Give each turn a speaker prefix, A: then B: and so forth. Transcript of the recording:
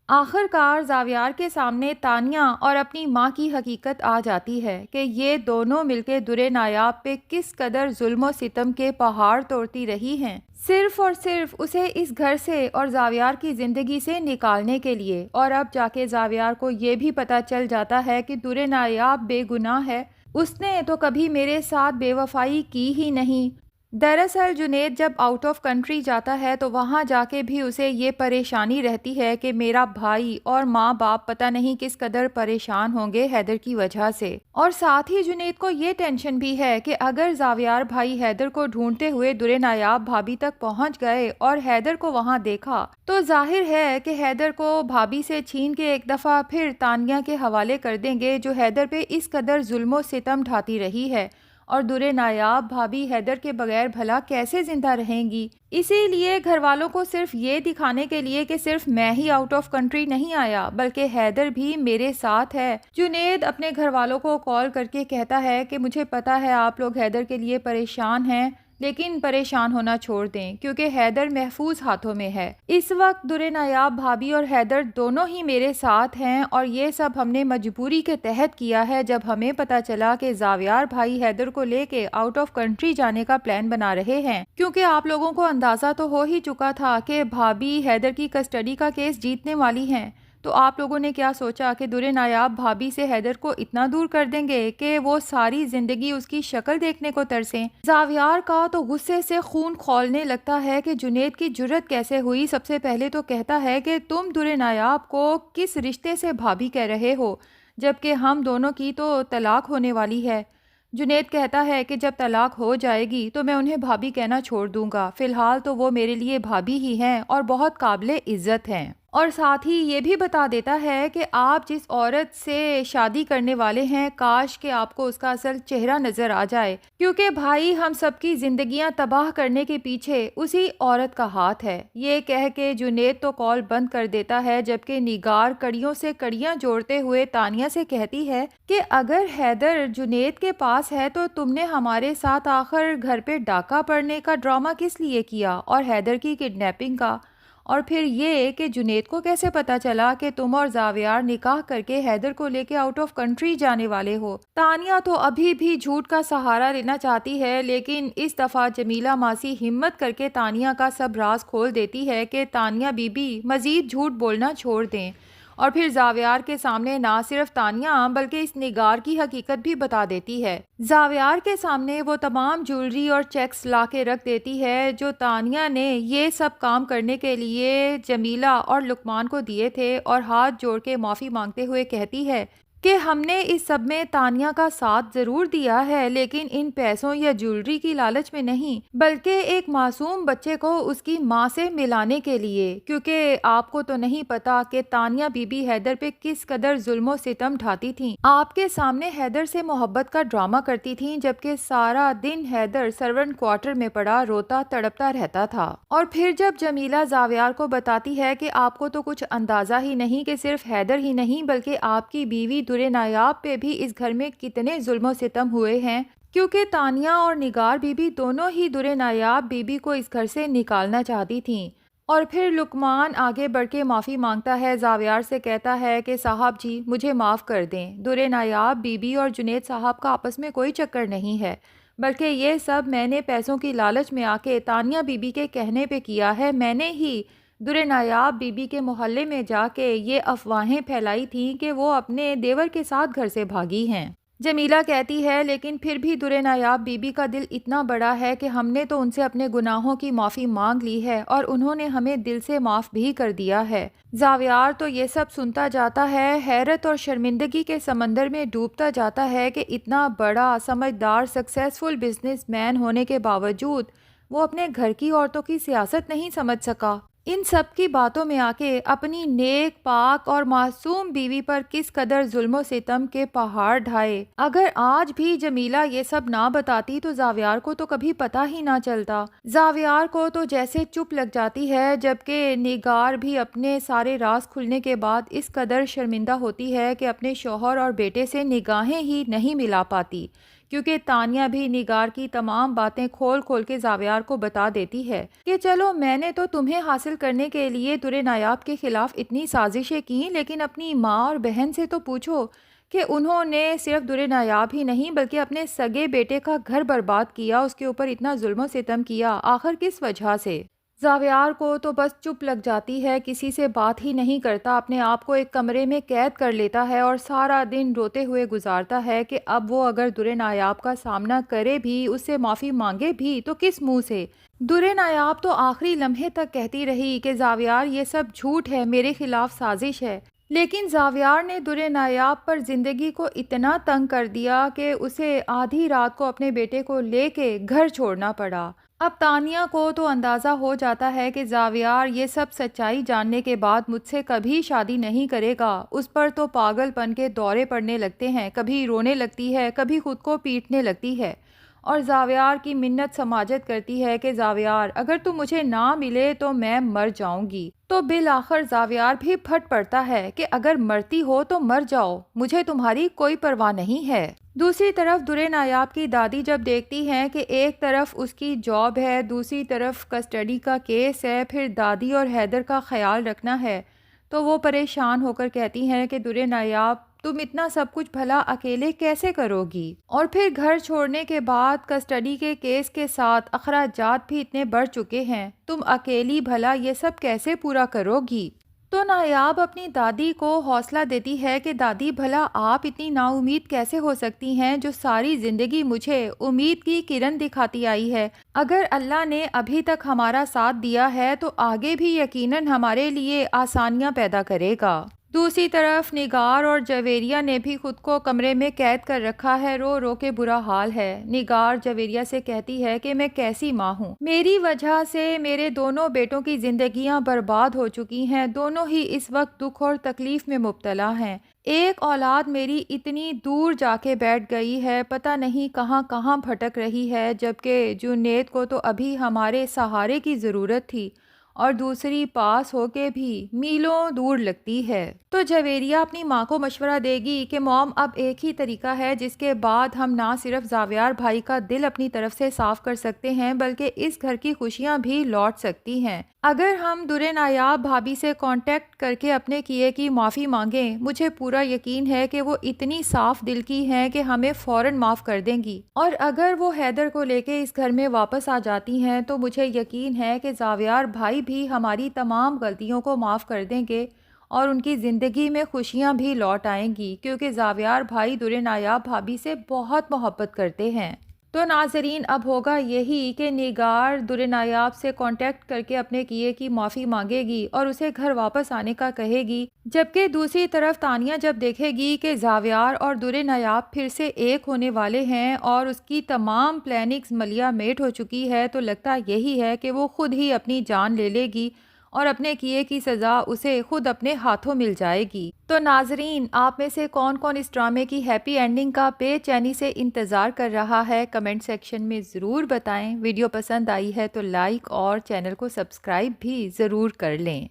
A: آخر کار زاویار کے سامنے تانیہ اور اپنی ماں کی حقیقت آ جاتی ہے کہ یہ دونوں مل کے درِ نایاب پہ کس قدر ظلم و ستم کے پہاڑ توڑتی رہی ہیں، صرف اور صرف اسے اس گھر سے اور زاویار کی زندگی سے نکالنے کے لیے۔ اور اب جا کے زاویار کو یہ بھی پتہ چل جاتا ہے کہ درِ نایاب بے گناہ ہے، اس نے تو کبھی میرے ساتھ بے وفائی کی ہی نہیں۔ دراصل جنید جب آؤٹ آف کنٹری جاتا ہے تو وہاں جا کے بھی اسے یہ پریشانی رہتی ہے کہ میرا بھائی اور ماں باپ پتہ نہیں کس قدر پریشان ہوں گے حیدر کی وجہ سے، اور ساتھ ہی جنید کو یہ ٹینشن بھی ہے کہ اگر زاویار بھائی حیدر کو ڈھونڈتے ہوئے درِ نایاب بھابھی تک پہنچ گئے اور حیدر کو وہاں دیکھا تو ظاہر ہے کہ حیدر کو بھابھی سے چھین کے ایک دفعہ پھر تانیہ کے حوالے کر دیں گے، جو حیدر پہ اس قدر ظلم و ستم ڈھاتی رہی ہے، اور درِ نایاب بھابھی حیدر کے بغیر بھلا کیسے زندہ رہیں گی۔ اسی لیے گھر والوں کو صرف یہ دکھانے کے لیے کہ صرف میں ہی آؤٹ آف کنٹری نہیں آیا بلکہ حیدر بھی میرے ساتھ ہے، جنید اپنے گھر والوں کو کال کر کے کہتا ہے کہ مجھے پتا ہے آپ لوگ حیدر کے لیے پریشان ہیں، لیکن پریشان ہونا چھوڑ دیں کیونکہ حیدر محفوظ ہاتھوں میں ہے۔ اس وقت درِ نایاب بھابھی اور حیدر دونوں ہی میرے ساتھ ہیں، اور یہ سب ہم نے مجبوری کے تحت کیا ہے جب ہمیں پتہ چلا کہ زاویار بھائی حیدر کو لے کے آؤٹ آف کنٹری جانے کا پلان بنا رہے ہیں، کیونکہ آپ لوگوں کو اندازہ تو ہو ہی چکا تھا کہ بھابھی حیدر کی کسٹڈی کا کیس جیتنے والی ہیں۔ تو آپ لوگوں نے کیا سوچا کہ درِ نایاب بھابھی سے حیدر کو اتنا دور کر دیں گے کہ وہ ساری زندگی اس کی شکل دیکھنے کو ترسیں؟ زاویار کا تو غصے سے خون کھولنے لگتا ہے کہ جنید کی جرت کیسے ہوئی۔ سب سے پہلے تو کہتا ہے کہ تم درِ نایاب کو کس رشتے سے بھابھی کہہ رہے ہو جبکہ ہم دونوں کی تو طلاق ہونے والی ہے۔ جنید کہتا ہے کہ جب طلاق ہو جائے گی تو میں انہیں بھابھی کہنا چھوڑ دوں گا، فی الحال تو وہ میرے لیے بھابھی ہی ہیں اور بہت قابل عزت ہیں۔ اور ساتھ ہی یہ بھی بتا دیتا ہے کہ آپ جس عورت سے شادی کرنے والے ہیں کاش کہ آپ کو اس کا اصل چہرہ نظر آ جائے، کیونکہ بھائی ہم سب کی زندگیاں تباہ کرنے کے پیچھے اسی عورت کا ہاتھ ہے۔ یہ کہہ کے جنید تو کال بند کر دیتا ہے، جبکہ نگار کڑیوں سے کڑیاں جوڑتے ہوئے تانیہ سے کہتی ہے کہ اگر حیدر جنید کے پاس ہے تو تم نے ہمارے ساتھ آخر گھر پہ ڈاکہ پڑنے کا ڈرامہ کس لیے کیا اور حیدر کی کڈنیپنگ کا؟ اور پھر یہ کہ جنید کو کیسے پتا چلا کہ تم اور زاویار نکاح کر کے حیدر کو لے کے آؤٹ آف کنٹری جانے والے ہو؟ تانیہ تو ابھی بھی جھوٹ کا سہارا لینا چاہتی ہے، لیکن اس دفعہ جمیلہ ماسی ہمت کر کے تانیہ کا سب راز کھول دیتی ہے کہ تانیہ بی بی مزید جھوٹ بولنا چھوڑ دیں، اور پھر زاویار کے سامنے نہ صرف تانیہ بلکہ اس نگار کی حقیقت بھی بتا دیتی ہے۔ زاویار کے سامنے وہ تمام جولری اور چیکس لا کے رکھ دیتی ہے جو تانیہ نے یہ سب کام کرنے کے لیے جمیلہ اور لقمان کو دیے تھے، اور ہاتھ جوڑ کے معافی مانگتے ہوئے کہتی ہے کہ ہم نے اس سب میں تانیہ کا ساتھ ضرور دیا ہے، لیکن ان پیسوں یا جولری کی لالچ میں نہیں بلکہ ایک معصوم بچے کو اس کی ماں سے ملانے کے لیے، کیونکہ آپ کو تو نہیں پتا کہ تانیہ بی بی حیدر پہ کس قدر ظلم و ستم ڈھاتی تھیں۔ آپ کے سامنے حیدر سے محبت کا ڈرامہ کرتی تھیں جبکہ سارا دن حیدر سرونٹ کوارٹر میں پڑا روتا تڑپتا رہتا تھا۔ اور پھر جب جمیلہ زاویار کو بتاتی ہے کہ آپ کو تو کچھ اندازہ ہی نہیں کہ صرف حیدر ہی نہیں بلکہ آپ کی بیوی درِ نایاب پہ بھی اس گھر میں کتنے ظلم و ستم ہوئے ہیں، کیونکہ تانیہ اور نگار بی بی دونوں ہی درِ نایاب بی بی کو اس گھر سے نکالنا چاہتی تھیں۔ اور پھر لقمان آگے بڑھ کے معافی مانگتا ہے، زاویار سے کہتا ہے کہ صاحب جی مجھے معاف کر دیں، درِ نایاب بی بی اور جنید صاحب کا آپس میں کوئی چکر نہیں ہے، بلکہ یہ سب میں نے پیسوں کی لالچ میں آ کے تانیہ بی بی کے کہنے پہ کیا ہے۔ میں نے ہی درِ نایاب بی بی کے محلے میں جا کے یہ افواہیں پھیلائی تھیں کہ وہ اپنے دیور کے ساتھ گھر سے بھاگی ہیں۔ جمیلہ کہتی ہے لیکن پھر بھی درِ نایاب بی بی کا دل اتنا بڑا ہے کہ ہم نے تو ان سے اپنے گناہوں کی معافی مانگ لی ہے اور انہوں نے ہمیں دل سے معاف بھی کر دیا ہے۔ زاویار تو یہ سب سنتا جاتا ہے، حیرت اور شرمندگی کے سمندر میں ڈوبتا جاتا ہے کہ اتنا بڑا سمجھدار سکسیسفل بزنس مین ہونے کے باوجود وہ اپنے گھر کی عورتوں کی سیاست نہیں سمجھ سکا۔ ان سب کی باتوں میں آ کے اپنی نیک پاک اور معصوم بیوی پر کس قدر ظلم و ستم کے پہاڑ ڈھائے۔ اگر آج بھی جمیلہ یہ سب نہ بتاتی تو زاویار کو تو کبھی پتہ ہی نہ چلتا۔ زاویار کو تو جیسے چپ لگ جاتی ہے، جبکہ نگار بھی اپنے سارے راز کھلنے کے بعد اس قدر شرمندہ ہوتی ہے کہ اپنے شوہر اور بیٹے سے نگاہیں ہی نہیں ملا پاتی، کیونکہ تانیہ بھی نگار کی تمام باتیں کھول کھول کے زاویار کو بتا دیتی ہے کہ چلو میں نے تو تمہیں حاصل کرنے کے لیے در نایاب کے خلاف اتنی سازشیں کی، لیکن اپنی ماں اور بہن سے تو پوچھو کہ انہوں نے صرف در نایاب ہی نہیں بلکہ اپنے سگے بیٹے کا گھر برباد کیا، اس کے اوپر اتنا ظلم و ستم کیا، آخر کس وجہ سے؟ زاویار کو تو بس چپ لگ جاتی ہے، کسی سے بات ہی نہیں کرتا، اپنے آپ کو ایک کمرے میں قید کر لیتا ہے اور سارا دن روتے ہوئے گزارتا ہے کہ اب وہ اگر در نایاب کا سامنا کرے بھی، اس سے معافی مانگے بھی تو کس منہ سے؟ در نایاب تو آخری لمحے تک کہتی رہی کہ زاویار یہ سب جھوٹ ہے، میرے خلاف سازش ہے، لیکن زاویار نے در نایاب پر زندگی کو اتنا تنگ کر دیا کہ اسے آدھی رات کو اپنے بیٹے کو لے کے گھر چھوڑنا پڑا۔ اب تانیہ کو تو اندازہ ہو جاتا ہے کہ زاویار یہ سب سچائی جاننے کے بعد مجھ سے کبھی شادی نہیں کرے گا، اس پر تو پاگل پن کے دورے پڑنے لگتے ہیں، کبھی رونے لگتی ہے، کبھی خود کو پیٹنے لگتی ہے اور زاویار کی منت سماجت کرتی ہے کہ زاویار اگر تم مجھے نہ ملے تو میں مر جاؤں گی۔ تو بالآخر زاویار بھی پھٹ پڑتا ہے کہ اگر مرتی ہو تو مر جاؤ، مجھے تمہاری کوئی پرواہ نہیں ہے۔ دوسری طرف در نایاب کی دادی جب دیکھتی ہیں کہ ایک طرف اس کی جاب ہے، دوسری طرف کسٹڈی کا کیس ہے، پھر دادی اور حیدر کا خیال رکھنا ہے، تو وہ پریشان ہو کر کہتی ہیں کہ در نایاب تم اتنا سب کچھ بھلا اکیلے کیسے کرو گی؟ اور پھر گھر چھوڑنے کے بعد کسٹڈی کے کیس کے ساتھ اخراجات بھی اتنے بڑھ چکے ہیں، تم اکیلی بھلا یہ سب کیسے پورا کرو گی؟ تو نایاب اپنی دادی کو حوصلہ دیتی ہے کہ دادی بھلا آپ اتنی نا امید کیسے ہو سکتی ہیں جو ساری زندگی مجھے امید کی کرن دکھاتی آئی ہے، اگر اللہ نے ابھی تک ہمارا ساتھ دیا ہے تو آگے بھی یقیناً ہمارے لیے آسانیاں پیدا کرے گا۔ دوسری طرف نگار اور جویریہ نے بھی خود کو کمرے میں قید کر رکھا ہے، رو رو کے برا حال ہے۔ نگار جویریہ سے کہتی ہے کہ میں کیسی ماں ہوں، میری وجہ سے میرے دونوں بیٹوں کی زندگیاں برباد ہو چکی ہیں، دونوں ہی اس وقت دکھ اور تکلیف میں مبتلا ہیں، ایک اولاد میری اتنی دور جا کے بیٹھ گئی ہے، پتہ نہیں کہاں کہاں بھٹک رہی ہے، جبکہ جنید کو تو ابھی ہمارے سہارے کی ضرورت تھی اور دوسری پاس ہو کے بھی میلوں دور لگتی ہے۔ تو جویریہ اپنی ماں کو مشورہ دے گی کہ موم اب ایک ہی طریقہ ہے جس کے بعد ہم نہ صرف زاویار بھائی کا دل اپنی طرف سے صاف کر سکتے ہیں بلکہ اس گھر کی خوشیاں بھی لوٹ سکتی ہیں، اگر ہم در نایاب بھابھی سے کانٹیکٹ کر کے اپنے کیے کی معافی مانگیں، مجھے پورا یقین ہے کہ وہ اتنی صاف دل کی ہیں کہ ہمیں فوراً معاف کر دیں گی، اور اگر وہ حیدر کو لے کے اس گھر میں واپس آ جاتی ہیں تو مجھے یقین ہے کہ زاویار بھائی بھی ہماری تمام غلطیوں کو معاف کر دیں گے اور ان کی زندگی میں خوشیاں بھی لوٹ آئیں گی، کیونکہ زاویار بھائی در نایاب بھابھی سے بہت محبت کرتے ہیں۔ تو ناظرین اب ہوگا یہی کہ نگار در نایاب سے کانٹیکٹ کر کے اپنے کیے کی معافی مانگے گی اور اسے گھر واپس آنے کا کہے گی، جبکہ دوسری طرف تانیہ جب دیکھے گی کہ زاویار اور در نایاب پھر سے ایک ہونے والے ہیں اور اس کی تمام پلاننگز ملیا میٹ ہو چکی ہے، تو لگتا یہی ہے کہ وہ خود ہی اپنی جان لے لے گی اور اپنے کیے کی سزا اسے خود اپنے ہاتھوں مل جائے گی۔ تو ناظرین آپ میں سے کون کون اس ڈرامے کی ہیپی اینڈنگ کا بے چینی سے انتظار کر رہا ہے، کمنٹ سیکشن میں ضرور بتائیں۔ ویڈیو پسند آئی ہے تو لائک اور چینل کو سبسکرائب بھی ضرور کر لیں۔